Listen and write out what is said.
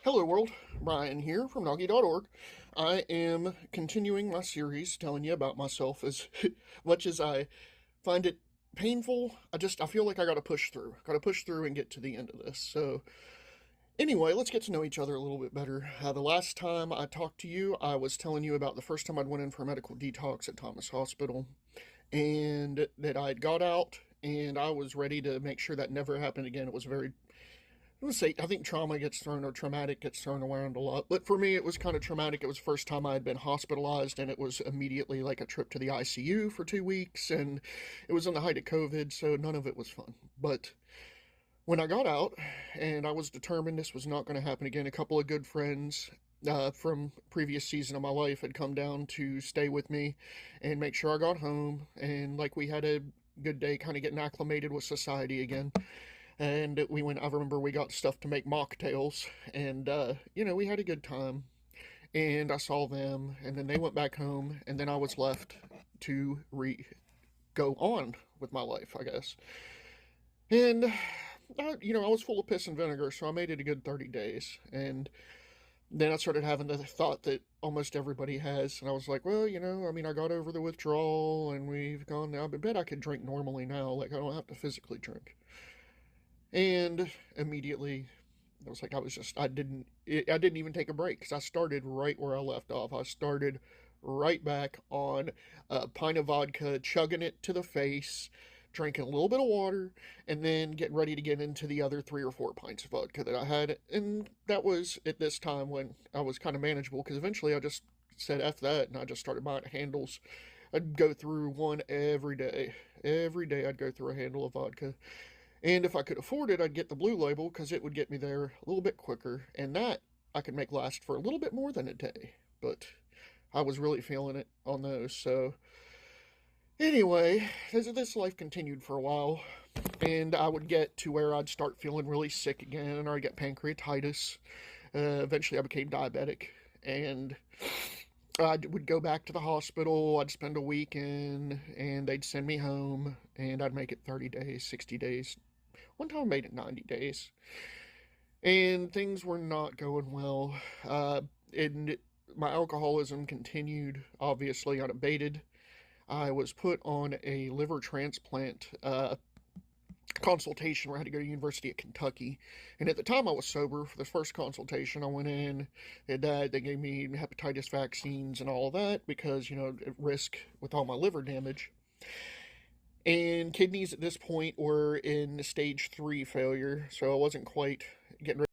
Hello world, Brian here from Noggy.org. I am continuing my series telling you about myself as much as I find it painful. I feel like I gotta push through. Gotta push through and get to the end of this. So anyway, let's get to know each other a little bit better. The last time I talked to you, I was telling you about the first time I'd went in for a medical detox at Thomas Hospital and that I'd got out and I was ready to make sure that never happened again. It was very I think trauma gets thrown or traumatic gets thrown around a lot. But for me, it was kind of traumatic. It was the first time I had been hospitalized, and it was immediately like a trip to the ICU for 2 weeks, and it was in the height of COVID, so none of it was fun. But when I got out, and I was determined this was not going to happen again, a couple of good friends from previous season of my life had come down to stay with me and make sure I got home, and like we had a good day kind of getting acclimated with society again. And I remember we got stuff to make mocktails, and, we had a good time. And I saw them, and then they went back home, and then I was left to go on with my life, I guess. And, I was full of piss and vinegar, so I made it a good 30 days. And then I started having the thought that almost everybody has, and I was like, well, I got over the withdrawal, and we've gone now, but I bet I could drink normally now, like I don't have to physically drink. And immediately, I didn't even take a break because I started right where I left off. I started right back on a pint of vodka, chugging it to the face, drinking a little bit of water, and then getting ready to get into the other 3 or 4 pints of vodka that I had. And that was at this time when I was kind of manageable because eventually I just said F that and I just started buying handles. I'd go through one every day. Every day I'd go through a handle of vodka. And if I could afford it, I'd get the blue label because it would get me there a little bit quicker. And that I could make last for a little bit more than a day. But I was really feeling it on those. So anyway, this life continued for a while. And I would get to where I'd start feeling really sick again, or I'd get pancreatitis. Eventually I became diabetic. And I would go back to the hospital, I'd spend a weekend, and they'd send me home, and I'd make it 30 days, 60 days. One time I made it 90 days. And things were not going well. And my alcoholism continued, obviously, unabated. I was put on a liver transplant consultation where I had to go to the University of Kentucky. And at the time I was sober. For the first consultation, I went in, they gave me hepatitis vaccines and all of that because, at risk with all my liver damage. And kidneys at this point were in stage 3 failure, so I wasn't quite getting